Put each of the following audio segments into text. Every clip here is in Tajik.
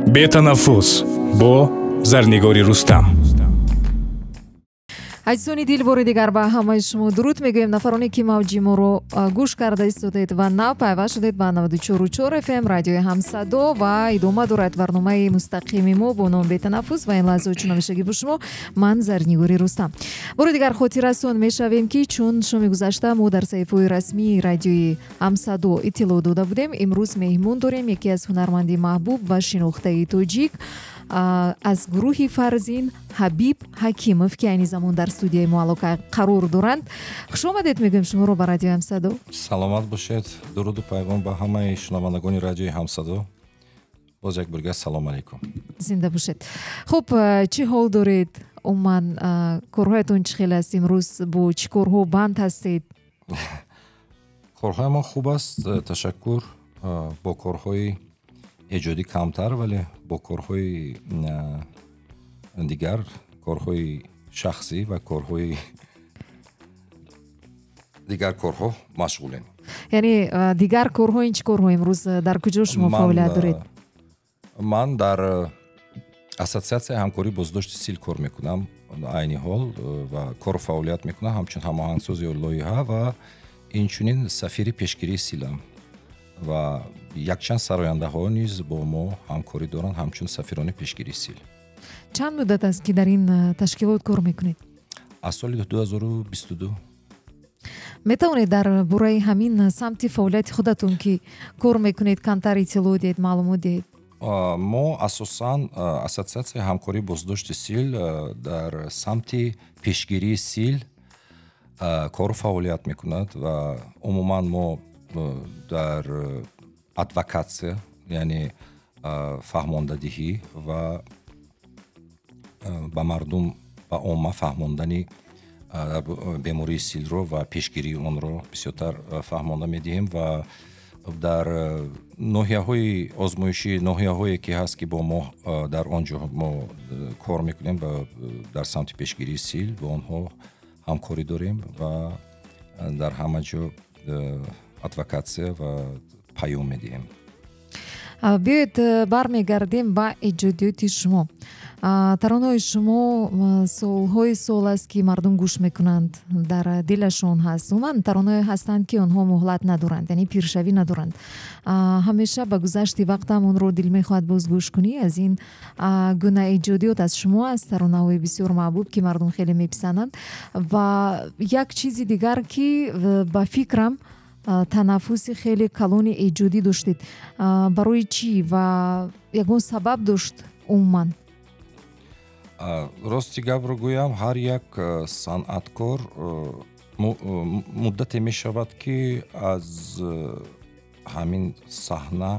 бетанаффус бо Зарнигори Рустам. азизони дил бори дигар ба ҳамаи шумо дуруд мегӯем. нафароне ки мавҷи моро гӯш карда истодед ва нав пайваст шудед ба 94.4 FM радиои ҳамсадо ва идома дорад барномаи мустақими мо бо ном бетанаффус ва ин лаҳзаҳо чун ҳамешагӣ бо шумо ман Зарнигори Рустам. бори дигар хотиррасон мешавем ки чун шоми гузашта мо дар саҳифаҳои расмии радиои ҳамсадо иттилоъ дода будем. имрӯз меҳмон дорем яке аз ҳунарманди маҳбуб ва шинохтаи тоҷик аз гурӯҳи Фарзин Ҳабиб Ҳакимов ки айни замон дар студияи мо алоқа қарор доранд. хушомадед мегӯем шуморо ба радиои ҳамсадо. саломат бошед. дуруду пайвон ба ҳамаи шунавандагони радиои ҳамсадо. боз як бурга салом алейкум. зинда бошед. хуб, чӣ ҳол доред? умуман корҳоятон чӣ хел аст? имрӯз бо чӣ корҳо банд ҳастед? корҳои мо хуб аст, ташаккур. бо корҳои эҷодӣ камтар, вале бо корҳои дигар, корҳои шахсӣ ва корҳои дигар корҳо машғулем. яъне дигар корҳо ин чӣ корҳо? имрӯз дар куҷо шумо фаъолият доред? ман дар ассотсиатсияи ҳамкории боздошти сил кор мекунам айни ҳол ва кору фаъолият мекунам ҳамчун ҳамоҳангсози лоиҳа ва инчунин сафири пешгирии силам ва якчанд сарояндаҳо низ бо мо ҳамкорӣ доранд ҳамчун сафирони пешгирии сил. чанд муддат аст ки дар ин ташкилот кор мекунед? аз соли 2022. метавонед дар бораи ҳамин самти фаъолияти худатон ки кор мекунед камтар иттилоъ диҳед, маълумот диҳед? мо асосан ассотсиатсияи ҳамкории боздошти сил дар самти пешгирии сил кору фаъолият мекунад ва умуман мо дар адвокатсия, яъне фаҳмондадиҳӣ ва ба мардум ба омма фаҳмондани бемории силро ва пешгирии онро бисёртар фаҳмонда медиҳем ва дар ноҳияҳои озмоишӣ, ноҳияҳое ки ҳаст ки бо мо дар он ҷо мо кор мекунем дар самти пешгирии сил бо онҳо ҳамкорӣ дорем ва дар ҳама ҷо адвокатсия ва паём медиҳем. биёед бармегардем ба эҷодиёти шумо. таронаҳои шумо солҳои сол аст ки мардум гӯш мекунанд, дар дилашон ҳаст. умуман таронаҳое ҳастанд ки онҳо муҳлат надоранд, яъне пиршавӣ надоранд. ҳамеша ба гузашти вақтам онро дил мехоҳад боз гӯш кунӣ. аз ин гуна эҷодиёт аз шумо аст, таронаҳои бисёр маҳбуб ки мардум хеле меписанданд. ва як чизи дигар ки ба фикрам танаффуси хеле калони эҷодӣ доштед. барои чӣ ва ягон сабаб дошт умуман? рости гапро гӯям, ҳар як санъаткор муддате мешавад ки аз ҳамин саҳна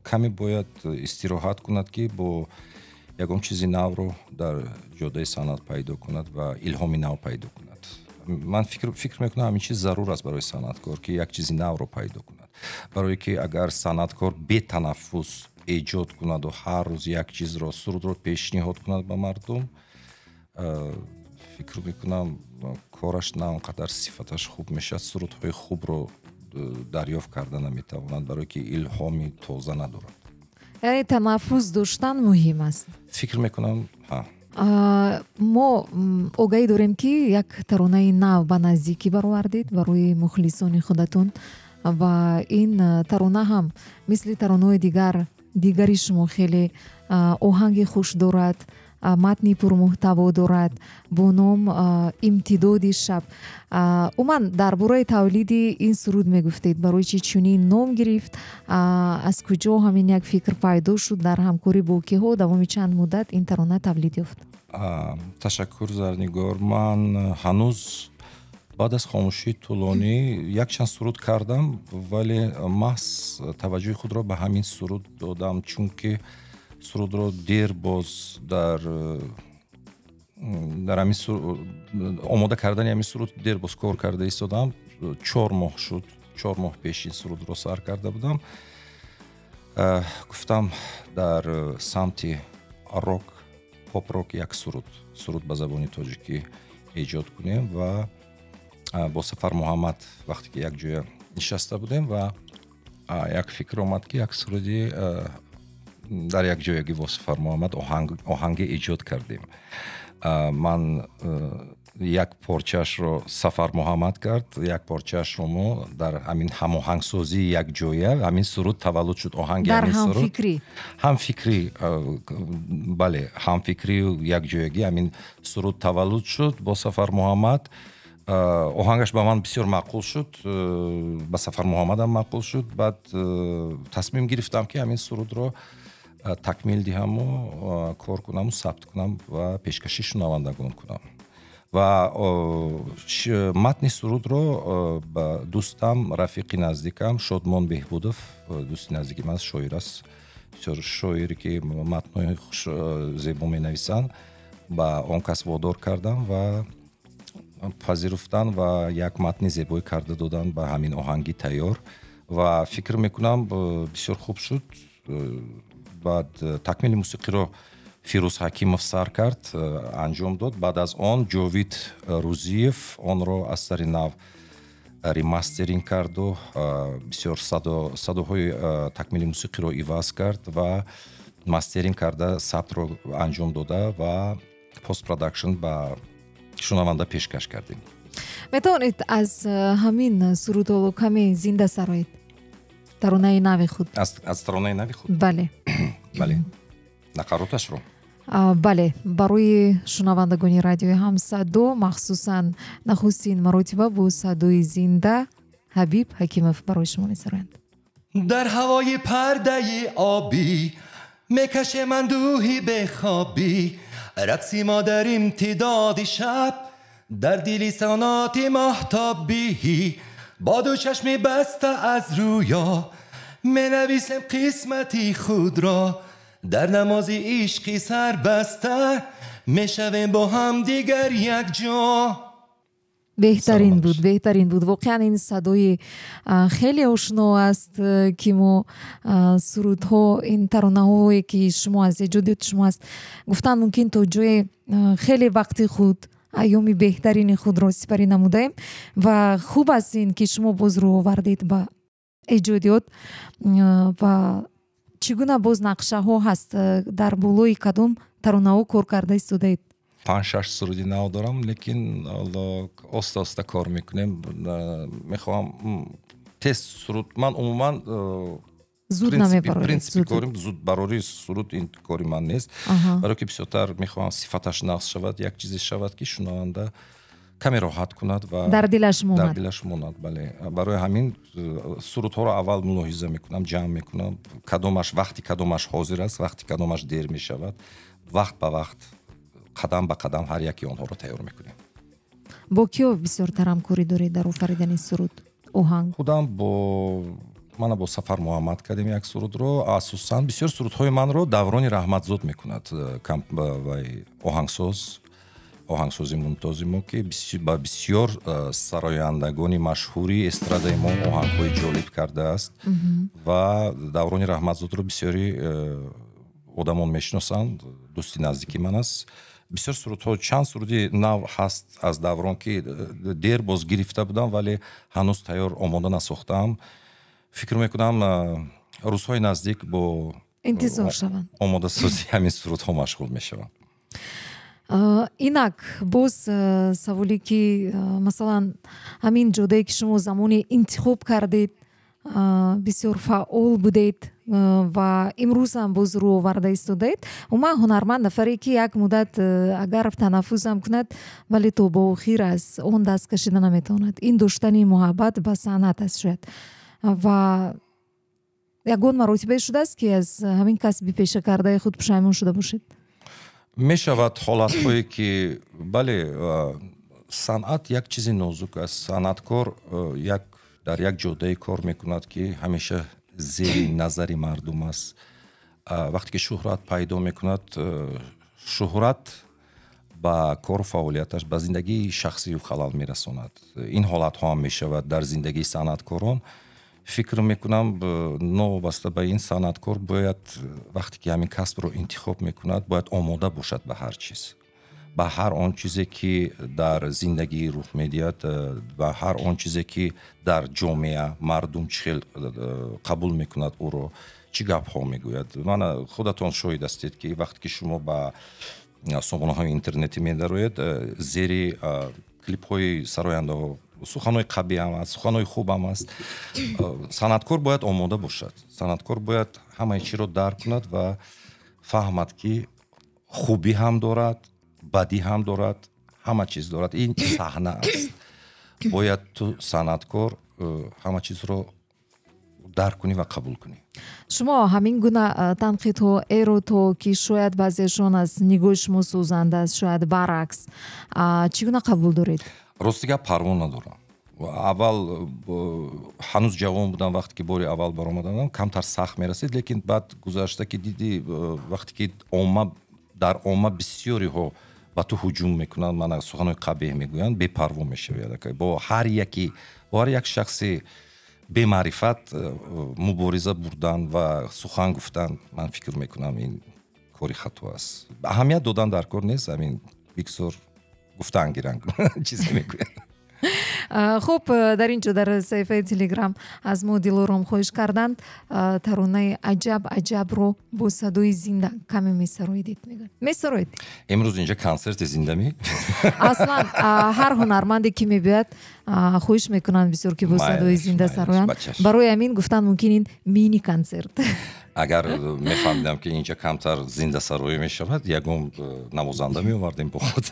каме бояд истироҳат кунад ки бо ягон чизи навро дар ҷодаи санъат пайдо кунад ва илҳоми нав пайдо кунад. ман фикр мекунам ҳамин чиз зарур аст барои санъаткор ки як чизи навро пайдо кунад. барое ки агар санъаткор бетанаффус эҷод кунаду ҳар рӯз як чизро, сурудро пешниҳод кунад ба мардум, фикр мекунам кораш на он қадар сифаташ хуб мешавад, сурудҳои хубро дарёфт карда наметавонад, барое ки илҳоми тоза надорад. яъне танаффус доштан муҳим аст. фикр мекунам мо огаҳӣ дорем ки як таронаи нав ба наздикӣ баровардед барои мухлисони худатон ва ин тарона ҳам мисли таронаҳои дигари шумо хеле оҳанги хуш дорад, матни пурмуҳтаво дорад бо ном имтидоди шаб. умуман дар бораи тавлиди ин суруд мегуфтед, барои чӣ чунин ном гирифт, аз куҷо ҳамин як фикр пайдо шуд, дар ҳамкорӣ бо киҳо давоми чанд муддат ин тарона тавлид ёфт? ташаккур Зарнигор. ман ҳанӯз баъд аз хомӯшии тӯлонӣ якчанд суруд кардам, вале маҳз таваҷҷӯҳи худро ба ҳамин суруд додам, чунки сурудро дер боз дар ҳамин омода кардани ҳамин суруд дер боз кор карда истодам. 4 моҳ шуд, 4 моҳ пеш ин сурудро сар карда будам. гуфтам дар самти рок, поп-рок як суруд ба забони тоҷикӣ эҷод кунем ва бо Сафар Муҳаммад вақте ки як ҷоя нишаста будем ва як фикр омад ки як суруди дар як ҷойаги восиф фармоамад оҳанге эҷод кардем. Ман як порчаашро Сафар Муҳаммад кард, як порчаашро мо дар ҳамин ҳамоҳангсозии як ҷоя ҳамин суруд таваллуд шуд. Оҳанги дар ҳамин суруд ҳамфикрӣ бале ҳамфикрию якҷоягӣ ҳамин суруд таваллуд шуд бо Сафар Муҳаммад. оҳангаш ба ман бисёр маъқул шуд, ба Сафар Муҳаммадам маъқул шуд. Баъд тасмим гирифтам ки ҳамин сурудро такмил диҳаму кор кунаму сабт кунам ва пешкаши шунавандагон кунам. ва матни сурудро ба дӯстам, рафиқи наздикам Шодмон Беҳбудов, дӯсти наздики ман, шоир аст, бисёр шоире ки матнои зебо менависанд, ба он кас водор кардам ва пазируфтан ва як матни зебоӣ карда додан ба ҳамин оҳанги тайёр ва фикр мекунам бисёр хуб шуд. баъд такмили мусиқиро Фирӯз Ҳакимов сар кард, анҷом дод. Баъд аз он Ҷовид Рӯзиев онро аз сари нав ремастеринг карду бисёр садоҳои такмили мусиқиро иваз кард ва мастеринг карда сабтро анҷом дода ва постпродакшн ба шунаванда пешкаш кардем. метавонед аз ҳамин сурудҳо каме зинда сароед таронаи нави худ? аз таронаи нави худ? бале бале нақароташро бале, барои шунавандагони радиои Ҳамсадо, махсусан нахустин маротиба бо садои зинда Ҳабиб Ҳакимов барои шумо месароянд. در هوای پرده آبی میکشم اندوهی به خوابی، رقصی ما در امتداد شب در دلی سانات ماهتابی، با دو چشم بسته از رویا منویسم قسمتی خود را، در نماز عشقی سر بسته میشویم با هم دیگر یک جا. беҳтарин буд воқеан ин садои хеле ошно аст ки мо сурудҳо, ин таронаҳое ки шумо аз эҷодиёти шумо аст, гуфтан мумкин то ҷое хеле вақти худ айёми беҳтарини худро сипарӣ намудаем ва хуб аст ин ки шумо боз рӯ овардед ба эҷодиёт ва чӣ гуна боз нақшаҳо ҳаст, дар болои кадом таронаҳо кор карда истодаед? 5-6 суруди нав дорам, лекин оста кор мекунем. Мехоҳам тест суруд, ман умуман зуд намебароред. принципи корим зуд барори суруд ин кори ман нест, барое ки бисёртар мехоҳам сифаташ нақс шавад, як чизе шавад ки шунаванда каме роҳат кунад ва дар дилаш монад. Бале, барои ҳамин сурудҳоро аввал мулоҳиза мекунам, ҷамъ мекунам, кадомаш вақти кадомаш ҳозир аст, вақти кадомаш дер мешавад, вақт ба вақт қадам ба қадам ҳар яки онҳоро тайёр мекунем. бо киё бисёртар ҳамкорӣ доред дар офаридани суруд, оҳанг? худам мана бо Сафар Муҳаммад кардем як сурудро. асосан бисёр сурудҳои манро Даврони Раҳматзод мекунад, оҳангсози мумтози мо ки ба бисёр сарояндагони машҳури эстрадаи мо оҳангҳои ҷолиб кардааст ва Даврони Раҳматзодро бисёри одамон мешиносанд, дӯсти наздики ман аст. бисёр сурудҳо, чанд суруди нав ҳаст аз Даврон ки дер боз гирифта будам, вале ҳанӯз тайёр омода насохтаам. фикр мекунам рӯзҳои наздик бо интизор шаванд, омодасозии ҳамин сурудҳо машғул мешавам. инак боз саволе ки масалан ҳамин ҷодае ки шумо замоне интихоб кардед, бисёр фаъол будед ва имрӯз ҳам боз рӯ оварда истодаед. умуман ҳунарманд нафаре ки як муддат агар танаффусам кунад вале то бо охир аз он даст кашида наметавонад. ин доштани муҳаббат ба санъат аст шояд ва ягон маротибае шудааст ки аз ҳамин касби пешакардаи худ пушаймон шуда бошед? мешавад ҳолатҳое ки бале, санъат як чизи нозук аст. санъаткор дар як ҷодае кор мекунад ки ҳамеша зери назари мардум аст. вақте ки шӯҳрат пайдо мекунад, шӯҳрат ба кору фаъолияташ, ба зиндагии шахсию халал мерасонад. ин ҳолатҳо ҳам мешавад дар зиндагии санъаткорон. фикр мекунам новобаста ба ин санъаткор бояд вақте ки ҳамин касбро интихоб мекунад, бояд омода бошад ба ҳар чиз. ба ҳар он чизе ки дар зиндагӣ рух медиҳад ва ҳар он чизе ки дар ҷомеа мардум чӣ хел қабул мекунад ӯро, чӣ гапҳо мегӯяд. Мана худатон шоҳид ҳастед ки вақте ки шумо ба сомонаҳои интернетӣ медароед, зери клипҳои сарояндаҳо суханҳои қабиҳ ҳам аст, суханҳои хуб ҳам аст. Санъаткор бояд омода бошад, санъаткор бояд ҳамаи чиро дарк кунад ва фаҳмад ки хубӣ ҳам дорад, бадӣ ҳам дорад, ҳама чиз дорад. Ин саҳна аст. Бояд ту санъаткор ҳама чизро дарк кунӣ ва қабул кунӣ. шумо ҳамин гуна танқидҳо эрото ки шояд баъзеашон аз нигоҳи шумо сӯзанда аст, шояд баръакс, чӣ гуна қабул доред? Рости гап парво надорам. Аввал ҳанӯз ҷавон будам, вақте ки бори аввал баромадам, камтар сахт мерасид, лекин баъд гузашта ки диди вақте ки дар омма бисёриҳо ба ту ҳуҷум мекунанд, мана суханҳои қабеҳ мегӯянд, бепарво мешавӣ. Бо ҳар як шахси бемаърифат мубориза бурдан ва сухан гуфтан, ман фикр мекунам ин кори хато аст. Аҳамият додан дар кор нест, ҳамин бигзор гуфтан гиранд чизе мегӯянд. хуб, дар ин ҷо дар саҳифаи телеграм аз мо дилором хоҳиш карданд таронаи аҷаб аҷабро бо садои зинда каме месароидед. Месароид? Имрӯз инҷа консерти зиндамӣ? Аслан ҳар ҳунарманде ки мебиёяд хоҳиш мекунанд бисёр ки бо садои зинда сароянд. Барои ҳамин гуфтанд мумкин ин мини консерт. Агар мефаҳмидам ки инҷа камтар зинда сароӣ мешавад, ягон навозанда меовардем бо худ.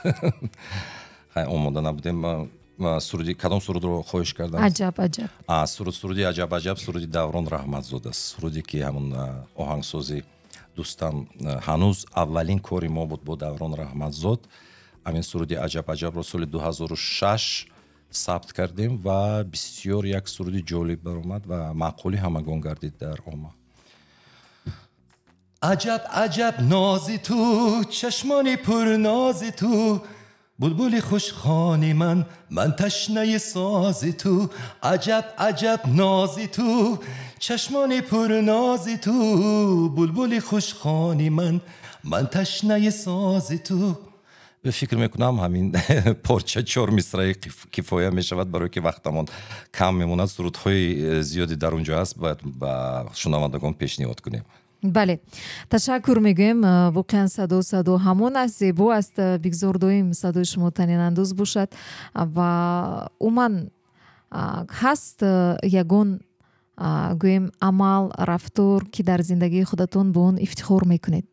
омода набудем. Суруди кадом сурудро хоҳиш кардам? Аҷаб аҷаб. Суруди аҷаб аҷаб суруди Даврон Раҳматзод аст. Суруди ки ҳамон оҳангсози дӯстам ҳанӯз аввалин кори мо буд бо Даврон Раҳматзод. Ҳамин суруди аҷаб аҷабро соли 2006 сабт кардем ва бисёр як суруди ҷолиб баромад ва маъқули ҳамагон гардид дар омма. عجب عجب نازی تو چشمانی پر نازی تو بلبلی خوشخوانی من تشنه سازی تو عجب عجب نازی تو چشمانی پر نازی تو بلبلی خوشخوانی من تشنه سازی تو. فکر میکنم همین پارچه 4 مصرعی کفایه میشود برای که وقتمون کم میموند. سرودهای زیادی در اونجا هست، باید با شنوندگان پیشنهاد کنیم. бале, ташаккур мегӯем. Воқеан садо ҳамон аст, зебо аст. бигзор доим садои шумо танинандоз бошад ва умуман ҳаст ягон гӯем амал, рафтор ки дар зиндагии худатон бо он ифтихор мекунед?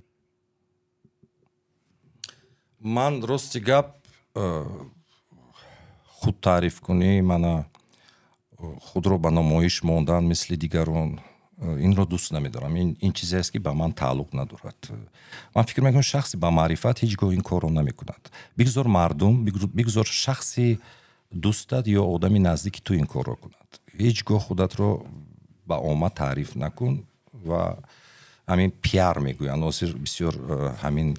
ман рости гап худ таъриф кунӣ, мана худро ба намоиш мондан мисли дигарон, инро дӯст намедорам. ин чизест ки ба ман тааллуқ надорад. ман фикр мекунам шахси ба маърифат ҳеҷ гоҳ ин корро намекунад. бигзор мардум, бигзор шахси дӯстат ё одами наздики ту ин корро кунад. ҳеҷ гоҳ худатро ба омма таъриф накун ва ҳамин пиар мегӯянд. ҳозир бисёр ҳамин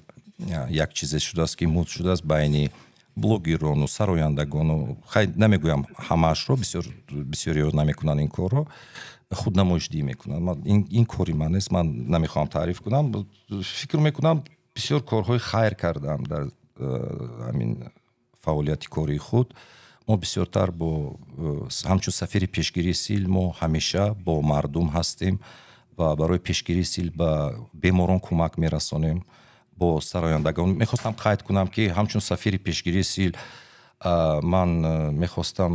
як чизе шудааст ки муд шудааст байни блогерону сарояндагону, намегӯям ҳамаашро, бисёриҳо намекунанд ин корро, худнамоишдӣ мекунанд. ин кори ман нест, ман намехоҳам таъриф кунам. фикр мекунам бисёр корҳои хайр кардам дар ҳамин фаъолияти кории худ. мо бисёртар бо ҳамчун сафири пешгирии сил мо ҳамеша бо мардум ҳастем ва барои пешгирии сил ба беморон кӯмак мерасонем. бо сарояндагон мехостам қайд кунам ки ҳамчун сафири пешгирии сил ман мехостам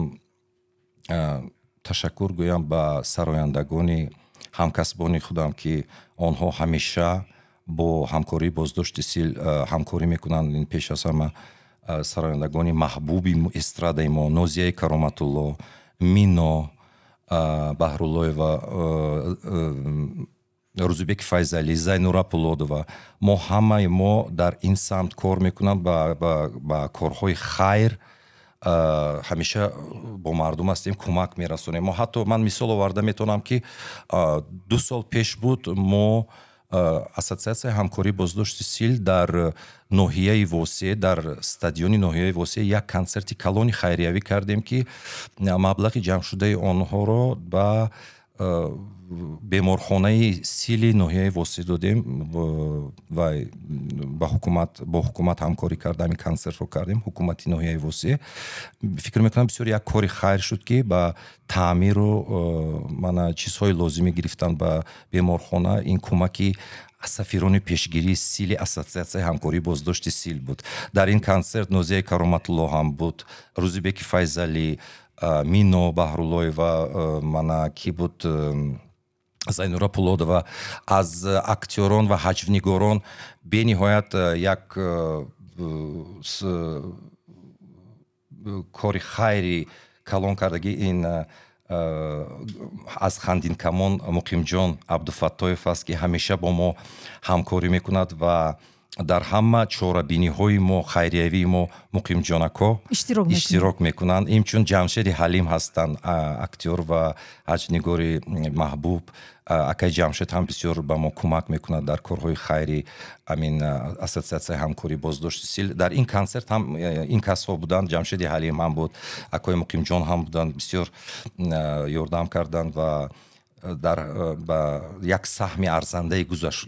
ташаккур гӯям ба сарояндагони ҳамкасбони худам ки онҳо ҳамеша бо ҳамкории боздошти сил ҳамкорӣ мекунанд. ин пеш аз ҳама сарояндагони маҳбуби эстрадаи мо, Нозияи Кароматулло, Мино Баҳруллоева, Рӯзубеки Файзалӣ, Зайнура Пулодова, мо ҳамаи мо дар ин самт кор мекунам ба корҳои хайр. ҳамеша бо мардум ҳастем, кӯмак мерасонем. мо ҳатто ман мисол оварда метавонам ки 2 сол пеш буд мо ассотсиатсияи ҳамкории боздошти сил дар ноҳияи Восие, дар стадиони ноҳияи Восие як консерти калони хайриявӣ кардем ки маблағи ҷамъшудаи онҳоро ба беморхонаи сили ноҳияи восӣ додем ва бо ҳукумат ҳамкорӣ кардем, консертро кардем. ҳукумати ноҳияи восӣ фикр мекунам бисёр як кори хайр шуд, ки ба таъмиру мана чизҳои лозимӣ гирифтан ба беморхона ин кӯмаки сафирони пешгирии сили ассотсиатсияи ҳамкории боздошти сил буд. Дар ин консерт Нозияи Кароматулло ҳам буд, Рӯзибеки Файзалӣ, Мино Баҳруллоева, мана ки буд, Зайнура Пулодова. Аз актёрон ва ҳаҷвнигорон бениҳоят як кори хайри калон кардаги ин аз хандинкамон Муқимҷон Абдуфаттоев аст, ки ҳамеша бо мо ҳамкорӣ мекунад ва дар ҳама чорабиниҳои мо, хайриявии мо муқимҷонако иштирок мекунанд. Инчун Ҷамшеди Ҳалим ҳастанд, актёр ва ҳаҷнигори маҳбуб. Акай Ҷамшед ҳам бисёр ба мо кӯмак мекунад дар корҳои хайри амин ассотсиатсияи ҳамкории боздошти сил. Дар ин консерт ҳам ин касҳо буданд. Ҷамшеди Ҳалим ҳам буд, акои Муқимҷон ҳам буданд, бисёр ёрдам карданд ва ба як саҳми арзандаи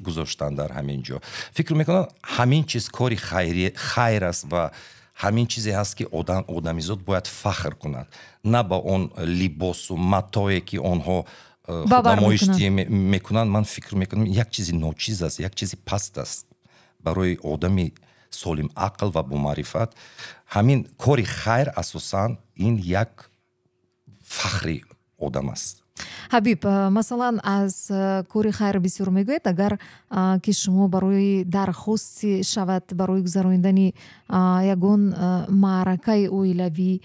гузоштанд дар ҳамин ҷо. Фикр мекунам ҳамин чиз кори хайр аст ва ҳамин чизе ҳаст, ки одамизод бояд фахр кунад, на ба он либосу матое, ки онҳо намоишти мекунанд. Ман фикр мекунам як чизи ночиз аст, як чизи паст аст барои одами солим ақл ва бомаърифат. Ҳамин кори хайр асосан ин як фахри одам аст. ҳабиб, масалан аз кори хайр бисёр мегӯед. Агар ки шумо барои дархости шавад барои гузарондани ягон маъракаи оилавӣ,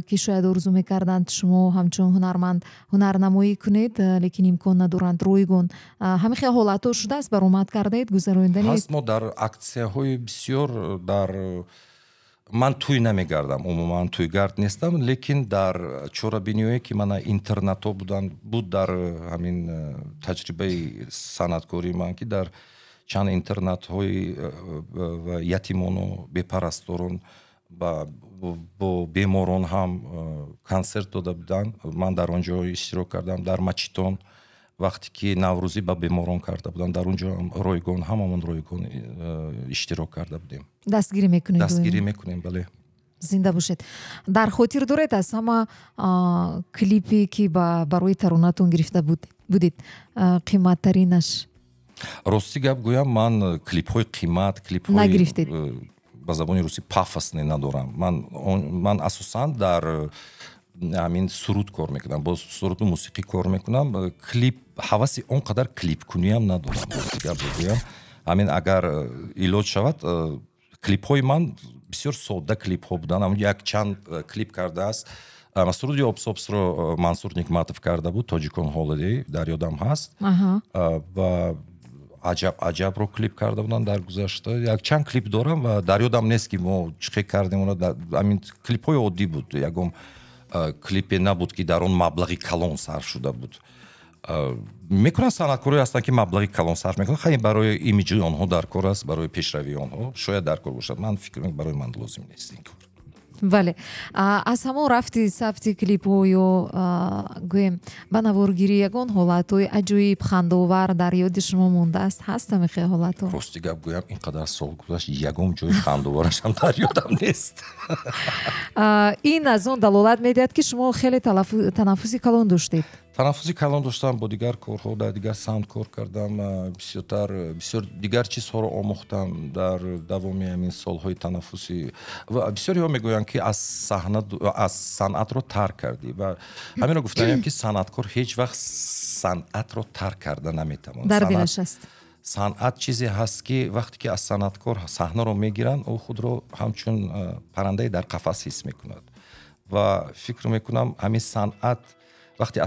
ки шояд орзу мекарданд шумо ҳамчун ҳунарманд ҳунарнамоӣ кунед, лекин имкон надоранд ройгон, ҳамин хел ҳолатҳо шудааст, баромад кардаед гузарондани? Ҳаст, мо дар аксияҳои бисёр дар ман туй намегардам, умуман туйгард нестам, лекин дар чорабиниҳое ки мана интернатҳо буд дар ҳамин таҷрибаи санъаткории ман, ки дар чанд интернатҳои ятимону бепарасторон бо беморон ҳам консерт дода буданд. Ман дар он ҷо иштирок кардам. Дар Мачитон вақте ки Наврӯзӣ ба беморон карда буданд, дар он ҷо ройгон, ҳамамон ройгон иштирок карда будем. Дастгирӣ мекунед? Дастгирӣ мекунем, бале. Зинда бошед. Дар хотир доред аз ҳама клипе ки барои таронатон гирифта будед, қиматтаринаш? Рости гап гӯям, ман клипҳои қимат, клипҳои нагирифтед? Ба забони русӣ пафосне надорам. Ман асосан дар ҳамин суруд кор мекунам, бо суруду мусиқӣ кор мекунам. Клип ҳаваси он қадар клипкуниам надорам. Рости гап бигӯям, ҳамин агар илоҷ шавад, клипҳои ман бисёр содда клипҳо буданд. Як чанд клип кардааст. Суруди Обсобсро Мансур Никматов карда буд, Тоҷикон ҳолидей, дар ёдам ҳаст. Ва аҷабро клип карда буданд дар гузашта. Як чанд клип дорам ва дар ёдам нест, ки мо чиқе кардем. Ҳамин клипҳои оддӣ буд. Ягон клипе набуд, ки дар он маблағи калон сарф шуда буд. Мекунанд санъаткорое ҳастанд, ки маблағи калон сарф мекунанд. Хеле барои имиҷи онҳо дар кор аст, барои пешравии онҳо шояд дар кор бошад. Ман фикр мекунам барои ман лозим нест ин кор. Бале, аз ҳамон рафти сафти клипҳо ё гӯем ба наворгирӣ ягон ҳолатҳои аҷоиб хандаовар дар ёди шумо мондааст? Ҳаст ҳамихе ҳолатҳо? Рости гап гӯям, ин қадар сол гузашт, ягон ҷои хандаоварашам дар ёдам нест. Ин аз он далолат медиҳад, ки шумо хеле танаффуси калон доштед. Танаффуси калон доштам, бо дигар корҳо, дар дигар самт кор кардам, бисёр дигар чизҳоро омӯхтам дар давоми ҳамин солҳои танаффусӣ. Ва бисёриҳо мегӯянд, ки аз санъатро тарк кардӣ ва ҳаминро гуфтаем, ки санъаткор ҳеҷ вақт санъатро тарк карда наметавонад. Дар дилаш аст. Санъат чизе ҳаст, ки вақте ки аз санъаткор саҳнаро мегиранд, ӯ худро ҳамчун паррандаи дар қафас ҳис мекунад. Ва фикр мекунам ҳамин санъат вақте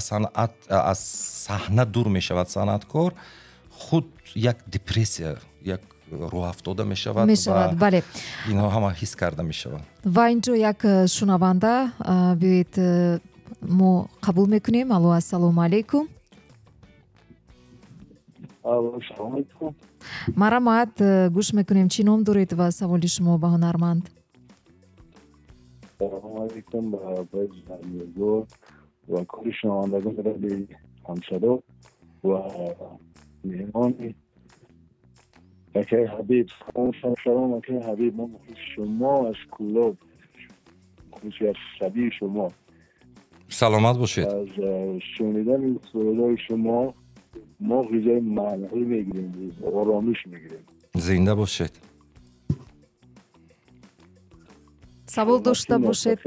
аз саҳна дур мешавад санъаткор, худ як депрессия, як роҳафтода мешавад. Бале. Инҳо ҳама ҳис карда мешавад. Ва инҷо як шунаванда биёед мо қабул мекунем. Алло, ассалому алайкум. Салом алейкум. Марамат, гӯш мекунем. Чӣ ном доред ва саволи шумо ба ҳунарманд? Салом алейкум ба ва кори шунавандагони همسرا و مهمانی اکه حبیب سلام اکه حبیب ما شما از کلوب خصوصی از شبیه شما سلامت باشید. از شنیدن این سرودهای شما ما غذای معنوی میگیریم، آرامش میگیریم. زنده باشید. سوال داشته باشید.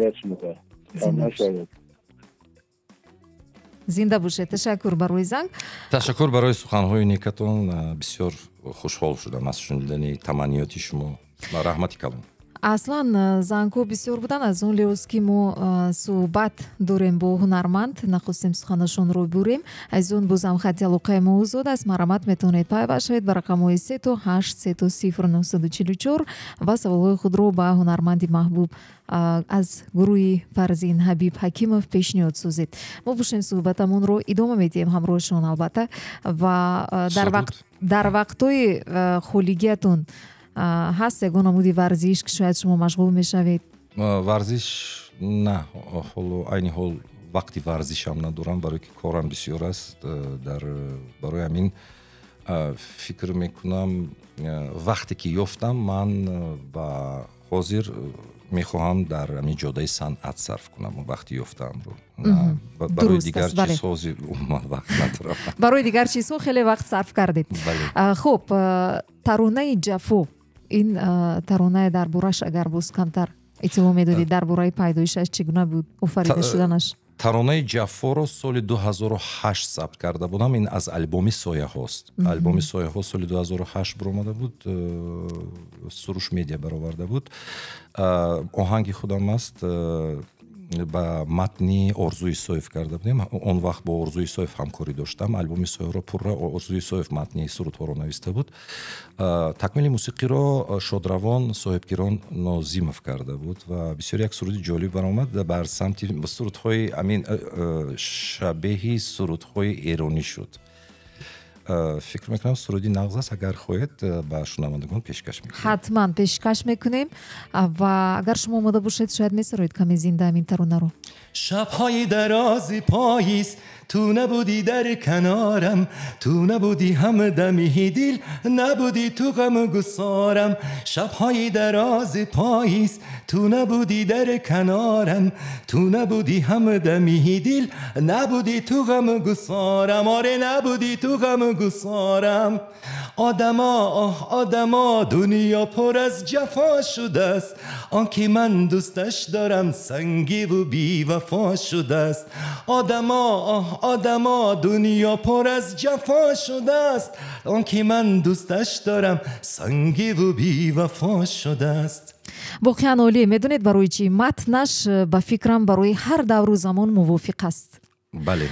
زنده باشید. تشکر برای زنگ. تشکر برای سخنهای نیکتون. بسیار خوشحال شدم از شنیدن تمنیات شما. رحمتی کلام. اصلا زنگ‌ها بسیار بودن. از اون لحاظ که ما صحبت داریم با هنرمند نخواستیم سخنشون رو بریم. از اون بازم خط علاقه ما زود است. مرحمت میتونید پیوست شوید به رقم‌های 38 30 944 و سوال‌های خود رو به هنرمند محبوب از گروه فرزین حبیب حکیمов پیشنهاد سازید. ما باشیم صحبتمون رو ادامه میدیم همراهشون البته و در وقت‌های خالیگیتون هست یگان عمودی ورزش که شاید شما مشغول میشوید؟ ورزش نه، عین حال وقتی ورزش هم ندارم برای که کارم بسیار است. برای همین فکر میکنم وقتی که یافتم من با حاضر میخواهم در همین جاده صنعت صرف کنم وقتی یافتم رو. برای دیگر چیزها وقت ندارم. برای دیگر چیزها خیلی وقت صرف کردید. خب ترانه جفا، این ترانه در بورش اگر باز کمتر اطلاع میدادید درباره پیدایشش چگونه بود، آفریده شدنش؟ ترانه جفا رو سال 2008 ثبت کرده بودم. این از البوم سایه هاست. البوم سایه ها سال 2008 برآمده بود. سروش میدیا برآورده بود. آهنگ خودم است. با متنی آرزوی سایف کرده بودیم. اون وقت با آرزوی سایف همکاری داشتم. البوم سایه رو پر آرزوی سایف متنی سرودها رو نوشته بود. تکمیل موسیقی رو شادروان صاحبگران نازیمов کرده بود و بسیار یک سرود جالب برآمد. بر سمت سرودهای امین شبیه سرودهای ایرانی شد. فکر میکنم سرودی نغز است. اگر خواهید به شنوندگان پیشکش میکنیم. حتما پیشکش میکنیم و اگر شما آماده باشید شاید میسرایید کمی زنده همین ترانه رو. شب‌های دراز پاییز تو نبودی در کنارم، تو نبودی همدمی دل، نبودی تو غم گسارم. شب‌های دراز پاییز تو نبودی در کنارم، تو نبودی همدمی دل، نبودی تو غم گسارم. آره نبودی تو غم گسارم. آدما دنیا پر از جفا شده است. آنکه من دوستش دارم سنگی و بی وفا شده است. آدما دنیا پر از جفا شده است. آنکه من دوستش دارم سنگی و بی وفا شده است. واقعا عالی. میدونید برای چی؟ متنش به فکرم برای هر دور و زمان موافق است. بله.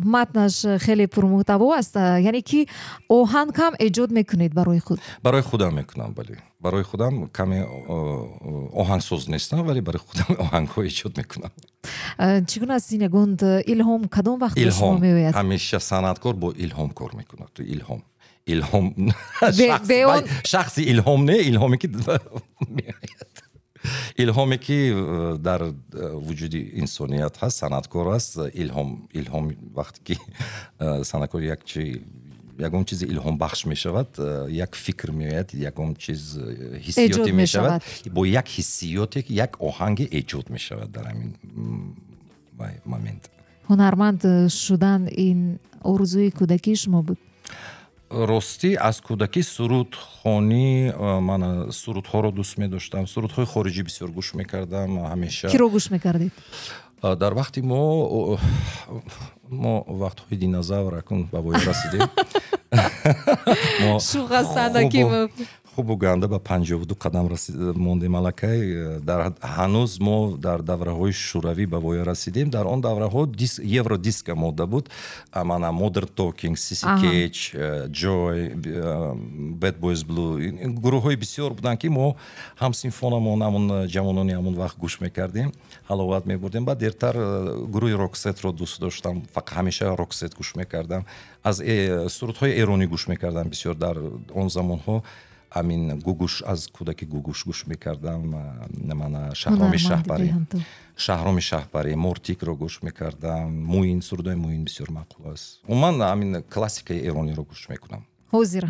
متنش خیلی پرمحتوا است. یعنی که آهنگ هم ایجاد میکنید برای خود؟ برای خودم میکنم. بله. برای خودم کمی آهنگساز نیستم ولی برای خودم آهنگ ها ایجاد میکنم. چگونه است این گوند؟ الهام کدام وقت به شما میآید؟ همیشه صنعتکار با الهام کار میکنه. تو الهام شخصی الهام نه، الهامی که الهامی که در وجود انسانیت هست، صنعتکار است. الهام وقتی که صنعتکار یکم چیز الهام بخش می شود، یک فکر می آید، یکم چیز حسیاتی می شود، با یک حسیاتی یک آهنگ ایجاد می شود در همین مومنت. هنرمند شدن این آرزوی کودکی شما بود؟ راستی از کودکی سرودخوانی، من سرودها رو دوست می داشتم. سرودهای خارجی بسیار گوش می کردم همیشه. کی رو گوش می کردید؟ در وقتی ما وقتهای دینозاور اکنون به وای رسیدیم. شوق هستند که خوب گنده به 52 قدم موندیم الکی. در هنوز ما در دوره‌های شوروی به وای رسیدیم. در آن دوره‌ها یورو دیسک موده بود. من مودرن توکینگ، سیسی کیچ، جوی، بد بویز بلو، گروه‌های بسیار بودن که ما هم سیمفونمون همون جوانانی همون وقت گوش می‌کردیم، حلاوت می‌بردیم. بعد دیرتر گروه راکست رو دوست داشتم. فقط همیشه راکست گوش می‌کردم. از سرودهای ایرانی گوش می‌کردم بسیار در اون زمان‌ها. амин гугуш аз кӯдаки гугуш гӯш мекардам. Мана шаҳроми шаҳбарӣ мортикро гӯш мекардам. муин сурдои муин бисёр маъқул аст. умуман амин классикаи эрониро гӯш мекунам. ҳозир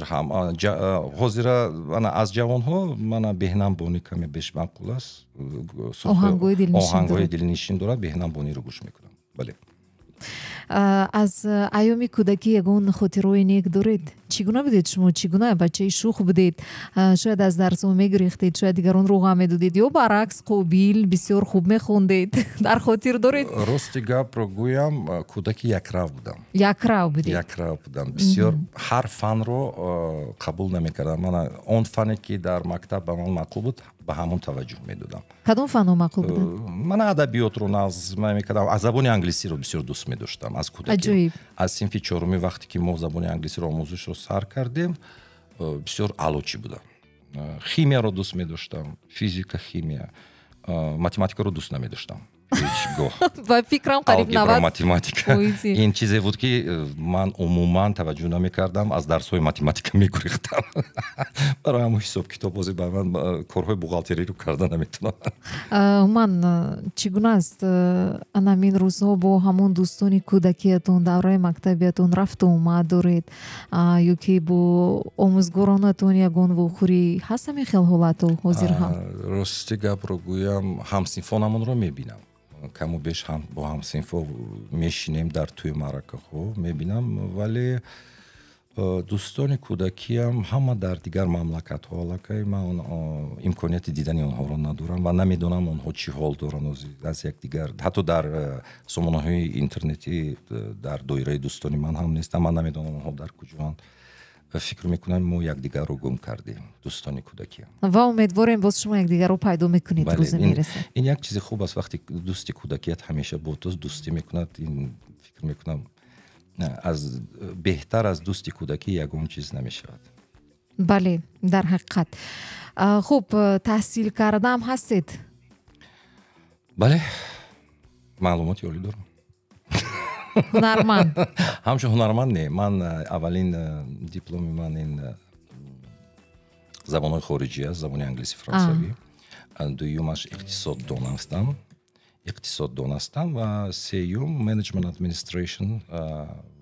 ҳам ҳозира ана аз ҷавонҳо мана беҳнамбонӣ каме беш маъқул аст. оҳангҳои дилнишин дорад. беҳнамбониро гӯш мекунам. бале. аз айёми кӯдакӣ ягон хотирои нек доред? чӣ гуна будед шумо? Чӣ гуна бачаи шух будед? Шояд аз дарсҳо мегирехтед, шояд дигаронро ғам медодед ё баръакс қобил бисёр хуб мехондед. Дар хотир доред? рости гапро гӯям, кӯдаки якрав будам. Якрав будед? Якрав будам. бисёр ҳар фанро қабул намекардам. мана он фане ки дар мактаб ба ман маъқул буд, ба ҳамон таваҷҷӯҳ медодам. Кадом фанҳо маъқул буданд? ман адабиётро назм мекардам. аз забони англисиро бисёр дӯст медоштам. аз кӯдакӣ. Аҷоиб. аз синфи чорумӣ вақте ки мо забони англисиро омӯзишро сар кардем, бисёр аълочӣ будам. химияро дӯст медоштам. физика, химия. математикаро дӯст намедоштам. ба фикрам қариб 90 математика ин чизе буд ки ман умуман таваҷҷӯҳ намекардам. аз дарсҳои математика мегурехтам. барои ҳамон ҳисоб китоббозӣ ба ман корҳои бухгалтериро карда наметунам. умуман чӣ гуна аст анамин рӯзҳо бо ҳамон дӯстони кӯдакиятон давраи мактабиятон рафту омад доред ё ки бо омӯзгоронатон ягон вохӯрӣ ҳаст ҳамин хел ҳолату ҳозир ҳам? рости гапро гӯям, ҳамсинфонамонро мебинам. каму беш бо ҳамсинфо мешинем дар тӯи маъракаҳо мебинам, вале дӯстони кӯдакиам ҳама дар дигар мамлакатҳо. аллакай ман имконияти дидани онҳоро надорам ва намедонам онҳо чӣ ҳол доранд аз якдигар. ҳатто дар сомонаҳои интернетӣ дар доираи дӯстони ман ҳам нестам. ман намедонам онҳо дар куҷоанд. фикр мекунам мо якдигарро гум кардем, дӯстони кӯдакиам. ва умедворем боз шумо якдигарро пайдо мекунед рӯзе мераса. ин як чизи хуб аст. вақте дӯсти кӯдакият ҳамеша бо ту дӯстӣ мекунад, ин фикр мекунам аз беҳтар аз дӯсти кӯдакӣ ягон чиз намешавад. бале, дар ҳақиқат. хуб, таҳсил кардаам ҳастед? бале, маълумоти олӣ дорам. ҳунарманд? ҳамчун ҳунарманд не. ман аввалин дипломи ман ин забонҳои хориҷӣ аст, забони англисӣ, фронсавӣ. дуюмаш иқтисоддон ҳастам ва сеюм management administration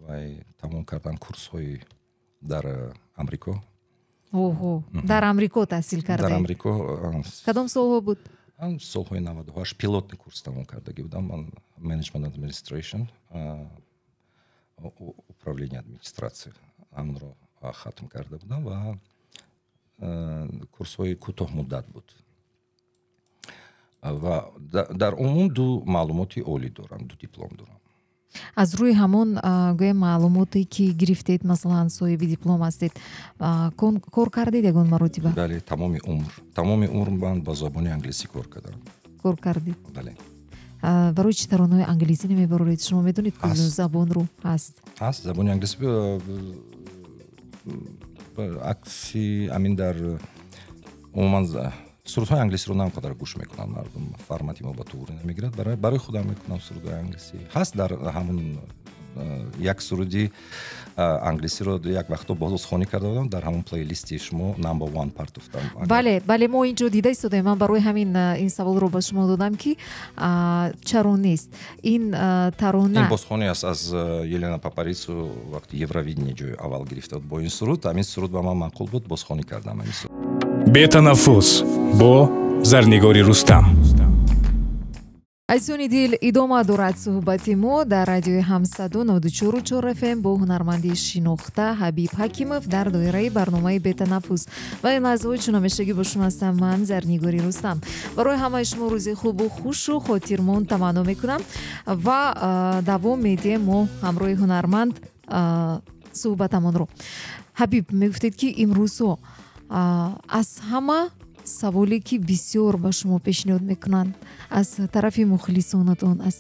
ва тамом кардам курсҳои дар амрико. оҳо, дар амрико таҳсил кардаед? дар амрико. кадом солҳо буд? солҳои 98 пилотни курс тамом кардагӣ будам. ман management administration, управление администратсия амро хатм карда будам ва курсҳои кӯтоҳмуддат буд. ва дар умум ду маълумоти олӣ дорам, ду диплом дорам. аз рӯи ҳамон гӯям маълумоте ки гирифтед, масалан соҳиби диплом ҳастед, кор кардед ягон маротиба? бале, тамоми умр ман ба забони англисӣ кор кардам. кор кардед? бале. барои чӣ таронаҳои англисӣ намебароред? шумо медонед кӯдум забонро ҳаст? забони англисӣ акси амин дар умуман сурудҳои англисиро на он қадар гӯш мекунанд мардум. формати мо ба тугурӣ намегирад. барои худам мекунам сурудҳои англисӣ. ҳаст дар ҳамон як суруди англисиро як вақто бозхонӣ карда будам дар ҳамон плейлисти шумо number one part of them. бале, мо инҷо дида истодаем. ман барои ҳамин ин саволро ба шумо додам ки чаро нест ин тарона. ин бозхонӣ аст аз Елена Папарицу вақти Евровидение ҷои аввал гирифта буд бо ин суруд. ҳамин суруд ба ман маъқул буд, бозхонӣ кардам ин суруд. бетанаффус бо Зарнигори Рустам. азёни дил, идома дорад суҳбати мо дар радиои 104.4 FM бо ҳунарманди шинохта Ҳабиб Ҳакимов дар доираи барномаи Бетанаффус. ва ин лаҳзаҳои чунамешагӣ бо шумо ҳастам ман, Зарнигори Рустам. барои ҳамаи шумо рӯзи хубу хушу хотирмон таманно мекунам ва давом медиҳем мо ҳамроҳи ҳунарманд суҳбатамонро. Ҳабиб, мегуфтед ки имрӯзҳо аз ҳама саволе ки бисёр ба шумо пешниҳод мекунанд аз тарафи мухлисонатон, аз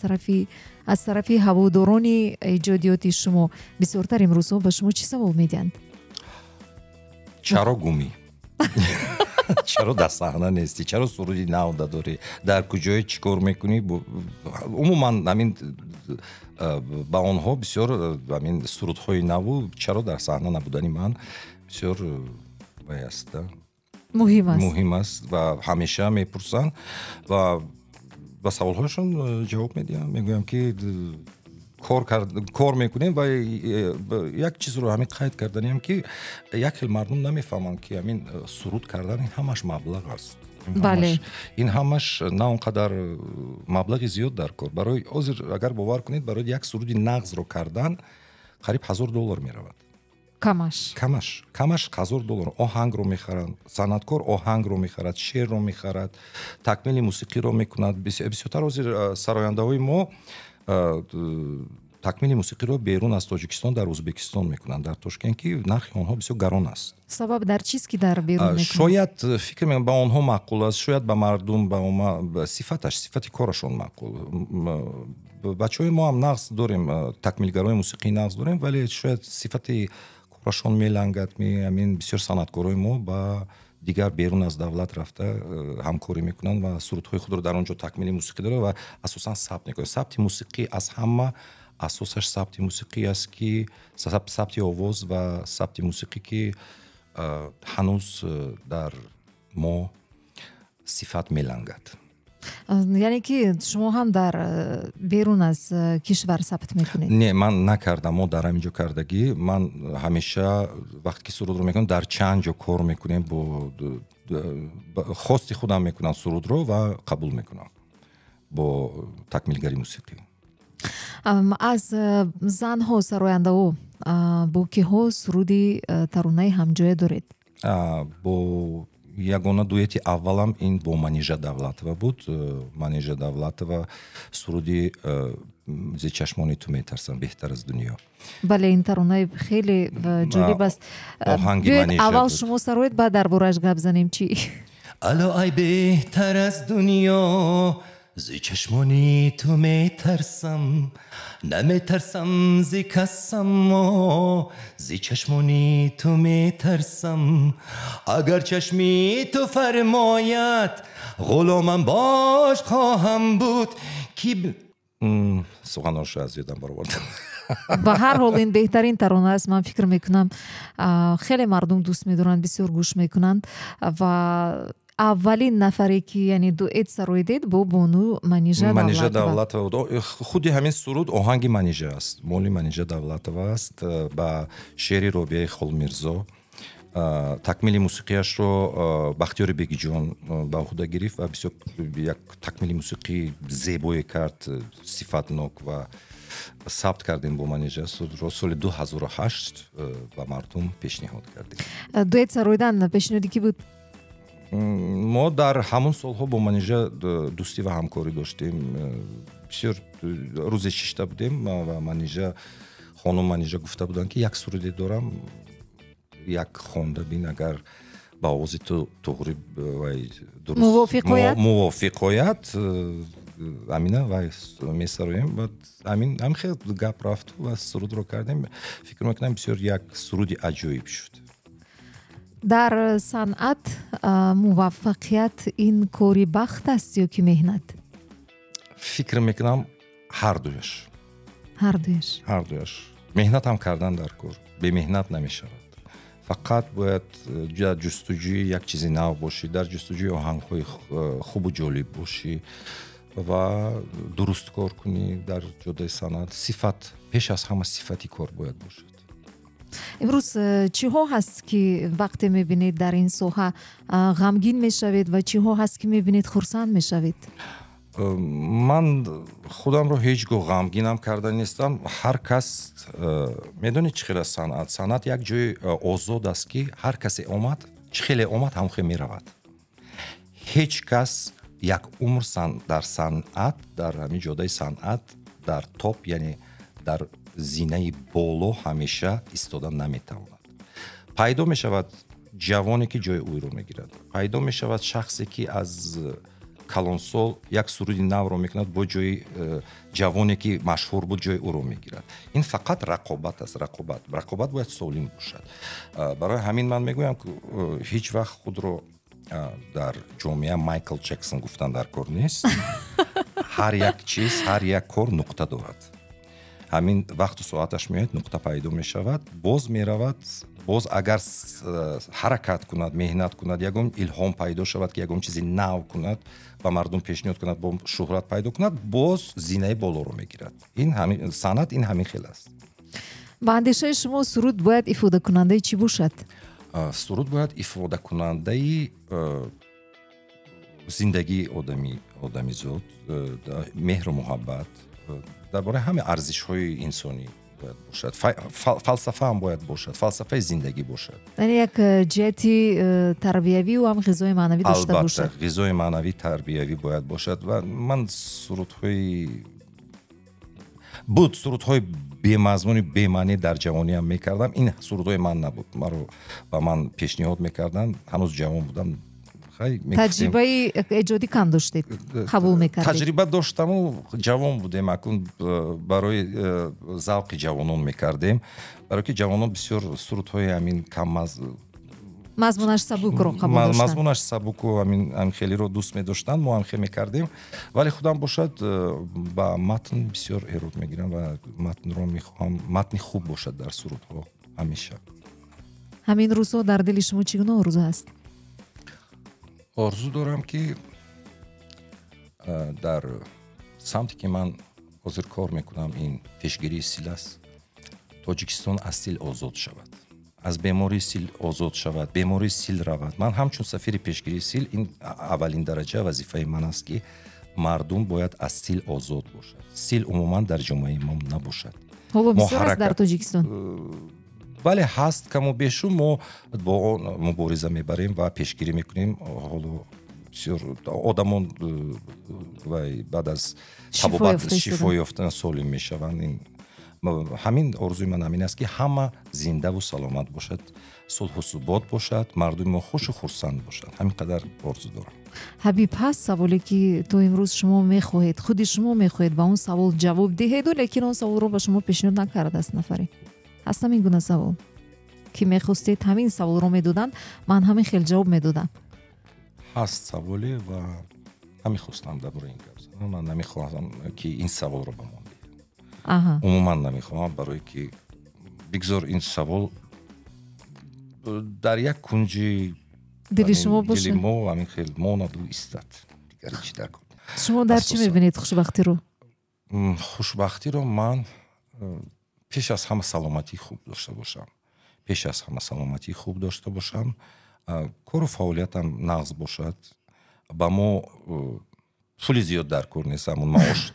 тарафи ҳаводорони эҷодиёти шумо, бисёртар имрӯзҳо ба шумо чӣ савол медиҳанд? чаро гумӣ? чаро дар саҳна нестӣ? чаро суруди нав дадорӣ? дар куҷое чӣ кор мекунӣ? умуман ҳамин ба онҳо бисёр ҳамин сурудҳои наву чаро дар саҳна набудани ман бисёр вай аст муҳим аст ва ҳамеша мепурсанд ва ба саволҳояшон ҷавоб медиҳам, мегӯям ки кор мекунем ва як чизро ҳамин қайд карданем ки як хел мардум намефаҳманд ки ҳамин суруд кардан ин ҳамаш маблағ аст. бале ин ҳамаш на он қадар маблағи зиёд дар кор. Барои ҳозир агар бовар кунед, барои як суруди нағзро кардан қариб $1000 меравад. камаш камаш $1000 оҳангро мехаранд, санъаткор оҳангро мехарад, шеърро мехарад, такмили мусиқиро мекунад. Бисёртар ҳозир сарояндаҳои мо такмили мусиқиро берун аз Тоҷикистон дар Ӯзбекистон мекунанд, дар Тошкент, ки нархи онҳо бисёр гарон аст. сабаб дар чист ки дар берун мекунанд? Шояд фикр мекунам ба онҳо маъқул аст, шояд ба мардум ба сифати корашон маъқул. Бачаҳои мо ҳам нағз дорем, такмилгарои мусиқии нағз дорем, вале шояд сифати корашон мелангад. Ҳамин бисёр санъаткорои мо ба дигар берун аз давлат рафта ҳамкорӣ мекунанд ва сурудҳои худро дар он ҷо такмили мусиқӣ дорад ва асосан сабт мекунад. Сабти мусиқӣ аз ҳама асосаш сабти мусиқӣ аст, ки сабти овоз ва сабти мусиқӣ ки ҳанӯз дар мо сифат мелангад. яъне ки шумо ҳам дар берун аз кишвар сабт мекунед? Не, ман накардам. Мо дар ҳамин ҷо кардагӣ, ман ҳамеша вақте ки сурудро мекунам дар чанд ҷо кор мекунем, бо хости худам мекунам сурудро ва қабул мекунам бо такмилгари мусиқӣ. аз занҳо сарояндаҳо бо киҳо суруди таронаи ҳамҷоя доред? Бо ягона дуэти аввалам ин бо Манижа Давлатова буд. Манижа Давлатова суруди «Зичашмони ту метарсам беҳтар аз дунё». бале, ин таронаи хеле ҷолиб аст. биёед аввал шумо сароед, баъд дар борааш гап занем. чӣ? الا ای بهتر از دنیا زی چشمانی تو میترسم نمیترسم زی کسم زی چشمانی تو میترسم اگر چشمی تو فرماید غلامم باش خواهم بود کی سخنانش از یادم برآوردم. ба ҳар ҳол ин беҳтарин тарона аст. ман фикр мекунам хеле мардум дӯст медоранд, бисёр гӯш мекунанд ва аввалин нафаре ки яъне дуэт сароидед бо бону Манижа Давлатова. худи ҳамин суруд оҳанги Манижа аст, моли Манижа Давлатова аст ба шеъри Робияи Холмирзо. такмили мусиқияшро Бахтиёри Бегиҷон ба уҳда гирифт ва бисёр як такмили мусиқии зебое кард, сифатнок, ва сабт кардем бо Манижа. судро соли 2008 ба мардум пешниҳод кардем. дуэт сароидан пешниҳоди ки буд? мо дар ҳамон солҳо бо Манижа дӯстӣ ва ҳамкорӣ доштем. бисёр рӯзе шишта будем ва хонум Манижа гуфта буданд ки як суруде дорам, як хонда бин, агар ба овози ту туғри мувофиқ ояд, амина вай месароем. ҳамин хел гап рафту ва сурудро кардем. фикр мекунам бисёр як суруди аҷоиб шуд. дар санъат муваффақият ин кори бахт аст ё ки меҳнат? фикр мекунам ҳардуяш. меҳнатам кардан дар кор бемеҳнат намешавад. фақат бояд дар ҷустуҷӯи як чизи нав бошӣ, дар ҷустуҷӯи оҳангҳои хубу ҷолиб бошӣ ва дуруст кор кунӣ дар ҷодаи санъат. сифат, пеш аз ҳама сифати кор бояд бошад. имрӯз чиҳо ҳаст ки вақте мебинед дар ин соҳа ғамгин мешавед ва чиҳо ҳаст ки мебинед хурсанд мешавед? ман худамро ҳеҷ гоҳ ғамгинам карда нестам. ҳар кас медонед чӣ хел аст санъат як ҷои озод аст ки ҳар касе омад, чӣ хеле омад ҳамон хел меравад. ҳеҷ кас як умр дар санъат, дар ҳамин ҷодаи санъат дар топ, яъне дар зинаи боло ҳамеша истода наметавонад. пайдо мешавад ҷавоне ки ҷои ӯро мегирад, пайдо мешавад шахсе ки аз калонсол як суруди навро мекунад, бо ҷои ҷавоне ки машҳур буд ҷои ӯро мегирад. ин фақат рақобат аст. рақобат бояд солим бошад. барои ҳамин ман мегӯям ки ҳеҷ вақт худро дар ҷомеа Майкл Ҷексон гуфтан дар кор нест. ҳар як чиз, ҳар як кор нуқта дорад. ҳамин вақту соаташ меояд, нуқта пайдо мешавад, боз меравад боз агар ҳаракат кунад, меҳнат кунад, ягон илҳом пайдо шавад ки ягон чизи нав кунад, ба мардум пешниҳод кунад, бо шӯҳрат пайдо кунад, боз зинаи болоро мегирад. Ин ҳамин санъат, ин ҳамин хел аст. ба андешаи шумо суруд бояд ифодакунандаи чӣ бошад? суруд бояд ифодакунандаи зиндагии одамизод, меҳру муҳаббат, дар бораи ҳамаи арзишҳои инсонӣ бояд бошад. Фалсафа ҳам бояд бошад, фалсафаи зиндагӣ бошад. яъне як ҷиҳати тарбиявию ҳам ғизои маънавӣ дошта бошад. албатта ғизои маънавӣ тарбиявӣ бояд бошад. ва ман сурудҳои бемазмуни бемаънӣ дар ҷавониам мекардам. ин сурудҳои ман набуд. маро ба ман пешниҳод мекарданд, ҳанӯз ҷавон будам. таҷрибаи эҷодӣ кам доштед, қабул мекардед? таҷриба доштаму ҷавон будем, акун барои завқи ҷавонон мекардем, барое ки ҷавонон бисёр сурудҳои ҳамин мазмунаш сабукро қабул доштанд. мазмунаш сабуку ҳамин хелиро дӯст медоштанд, мо ҳам хел мекардем, вале худам бошад ба матн бисёр эрод мегирам ва матнро мехоҳам матни хуб бошад дар сурудҳо ҳамеша. ҳамин рӯзҳо дар дили шумо чӣ гуна орзу ҳаст? орзу дорам ки дар самте ки ман ҳозир кор мекунам, ин пешгирии сил аст. Тоҷикистон аз сил озод шавад, аз бемории сил озод шавад, бемории сил равад. Ман ҳамчун сафири пешгирии сил, ин аввалин дараҷа вазифаи ман аст ки мардум бояд аз сил озод бошад. Сил умуман дар ҷомаи мо набошад. ҳоло бисёр аст дар Тоҷикистон? бале ҳаст, каму бешу мо бо он мубориза мебарем ва пешгирӣ мекунем. ҳоло бисёр одамон баъд аз табобат шифо ёфтан солим мешаванд. ҳамин орзуи ман ҳамин аст ки ҳама зиндаву саломат бошад, сулҳу субот бошад, мардуми мо хушу хурсанд бошад. ҳамин қадар орзу дорам. ҳабиб, ҳаст саволе ки то имрӯз шумо мехоҳед, худи шумо мехоҳед ба он савол ҷавоб диҳеду, лекин он саволро ба шумо пешниҳод накардааст нафаре? ҳаст ҳамин гуна савол ки мехостед ҳамин саволро медоданд, ман ҳамин хел ҷавоб медодам? ҳаст саволе ва намехостам дар бораи ин гап занам. ман намехоҳам ки ин саволро ба мон диҳед. умуман намехоҳам, барое ки бигзор ин савол дар як кунҷи дили шумо бошад. дили мо ҳамин хел монаду истад. дигари чӣ дар кун. шумо дар чӣ мебинед хушбахтиро? хушбахтиро ман пеш аз ҳама саломатӣ хуб дошта бошам. пеш аз ҳама саломатӣ хуб дошта бошам, кору фаъолиятам нағз бошад, ба мо пули зиёд дар кор нест, ҳамун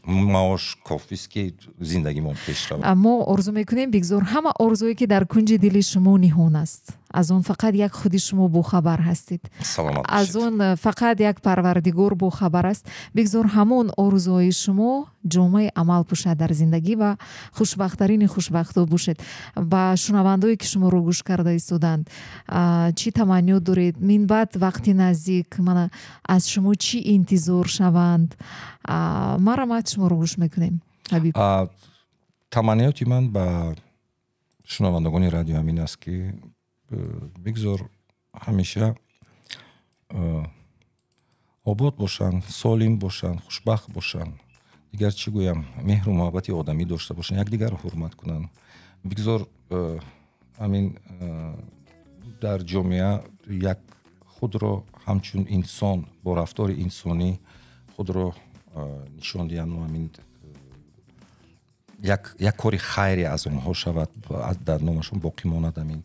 маош кофист ки зиндагимон пеш равад. мо орзу мекунем бигзор ҳама орзуе ки дар кунҷи дили шумо ниҳон аст, аз он фақат як худи шумо бохабар ҳастед, аз он фақат як парвардигор бохабар аст. бигзор ҳамон орзуҳои шумо ҷомаи амал пӯшад дар зиндагӣ ва хушбахттарини хушбахтҳо бошед. ба шунавандое ки шуморо гӯш карда истоданд, чӣ таманниёт доред? минбаъд вақти наздик мана аз шумо чӣ интизор шаванд? марҳамат, шуморо гӯш мекунем. ҳабиб, таманниёти ман ба шунавандагони радио ҳамин аст ки бигзор ҳамеша обод бошанд, солим бошанд, хушбахт бошанд. дигар чӣ гӯям, меҳру муҳаббати одамӣ дошта бошанд, якдигарро ҳурмат кунанд. бигзор ҳамин дар ҷомеа як худро ҳамчун инсон бо рафтори инсонӣ худро нишон диҳанд. ҳамин як кори хайре аз онҳо шавад, дар номашон боқӣ монад. ҳамин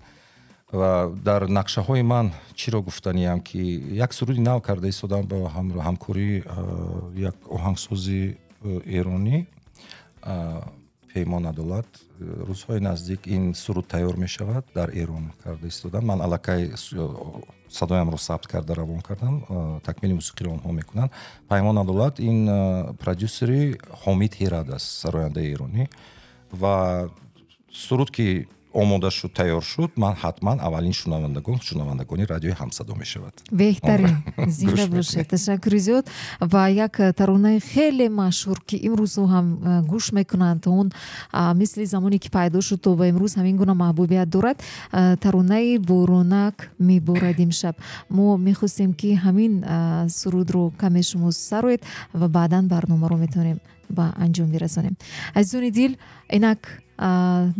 ва дар нақшаҳои ман чиро гуфтаниям ки як суруди нав карда истодам ба ҳамкории як оҳангсози эронӣ, пеймон адолат. рӯзҳои наздик ин суруд тайёр мешавад, дар эрон карда истодам. ман аллакай садоямро сабт карда равон кардам, такмили мусиқиро онҳо мекунанд. пеймон адолат ин продюсери ҳомид ҳирад аст, сарояндаи эронӣ. ва суруд ки омода шуд, тайёр шуд, ман ҳатман аввалин шунавандагони радиои ҳамсадо мешавад. беҳтарин, зинда бошед. ташаккури зиёд. ва як таронаи хеле машҳур ки имрӯзҳо ҳам гӯш мекунанд, он мисли замоне ки пайдо шуд то ба имрӯз ҳамин гуна маҳбубият дорад, таронаи боронак меборад имшаб. мо мехостем ки ҳамин сурудро каме шумо сароед ва баъдан барномаро метавонем ба анҷом бирасонем. азизони дил, инак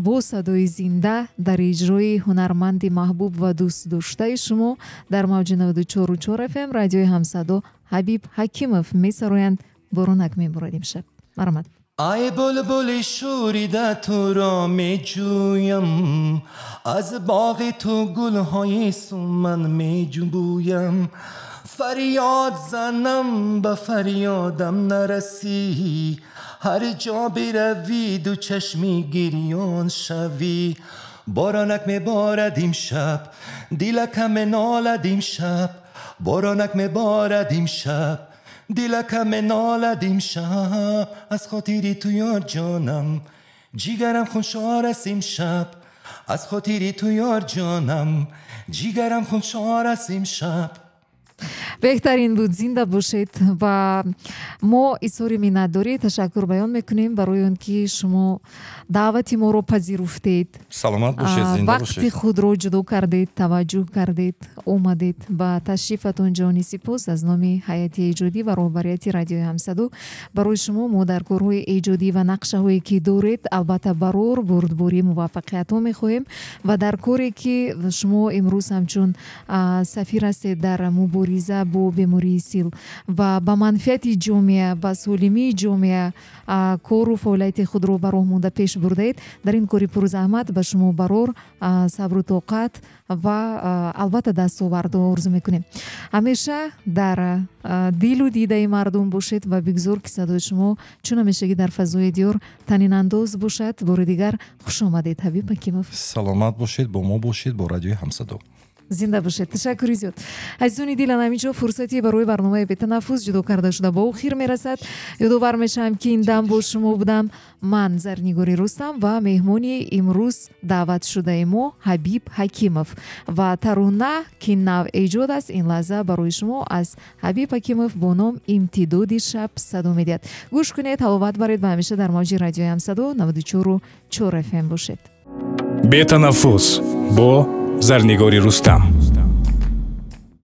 бо садои зинда дар иҷрои ҳунарманди маҳбуб ва дӯстдоштаи шумо дар мавҷи 94.4 FM радиои ҳамсадо ҳабиб ҳакимов месароянд. боронак мебурад имшаб. марҳамат. ای بلبل شوریده تو را می جویم، از باغ تو گلهای سومن می جویم، فریاد زنم به فریادم نرسی، هر جا بروی دو چشمی گریان شوی. بارانک می بارد امشب، دلکم نالد امشب، بارانک می بارد امشب، دلکم نالد امشب. از خاطری تو یار جانم، جیگرم خونشار است امشب. از خاطری تو یار جانم، جیگرم خونشار است امشب. беҳтарин буд зинда бошед ва мо изҳори миннатдорӣ ташаккур баён мекунем барои он ки шумо даъвати моро пазируфтед, саломат бошед, зинда бошед, вақти худро ҷудо кардед, таваҷҷӯҳ кардед, омадед. ба ташрифатон ҷони сипос аз номи ҳайати эҷодӣ ва роҳбарияти радиои ҳамсадо. барои шумо мо дар корҳои эҷодӣ ва нақшаҳое ки доред албатта барор бурдборӣ муваффақиятҳо мехоҳем ва дар коре ки шумо имрӯз ҳамчун сафир ҳастед дар мубориза бо бемории сил ва ба манфиати ҷомеа, ба солимии ҷомеа кору фаъолияти худро ба роҳ монда пеш бурдаед. дар ин кори пурзаҳмат ба шумо барор, сабру тоқат ва албатта дастовардо орзу мекунем. ҳамеша дар дилу дидаи мардум бошед ва бигзор ки садои шумо чун ҳамешагӣ дар фазои диёр танинандоз бошад. бори дигар хуш омадед ҳабиб ҳакимов. саломат бошед, бо мо бошед, бо радиои ҳамсадо. зинда бошед. ташаккури зиёд. азизони дилан, ҳаминҷо фурсати барои барномаи бетанаффус ҷудо карда шуда ба охир мерасад. ёдовар мешавам ки ин дам бо шумо будам ман, Зарнигори Рустам, ва меҳмони имрӯз даъватшудаи мо ҳабиб ҳакимов ва тарона ки нав эҷод аст ин лаҳза барои шумо аз ҳабиб ҳакимов бо ном имтидоди шаб садо медиҳад. гӯш кунед, ҳаловат баред ва ҳамеша дар мавҷи радиои ҳамсадо 94.4 FM бошед. бетанаффус бо Зарнигори Рустам.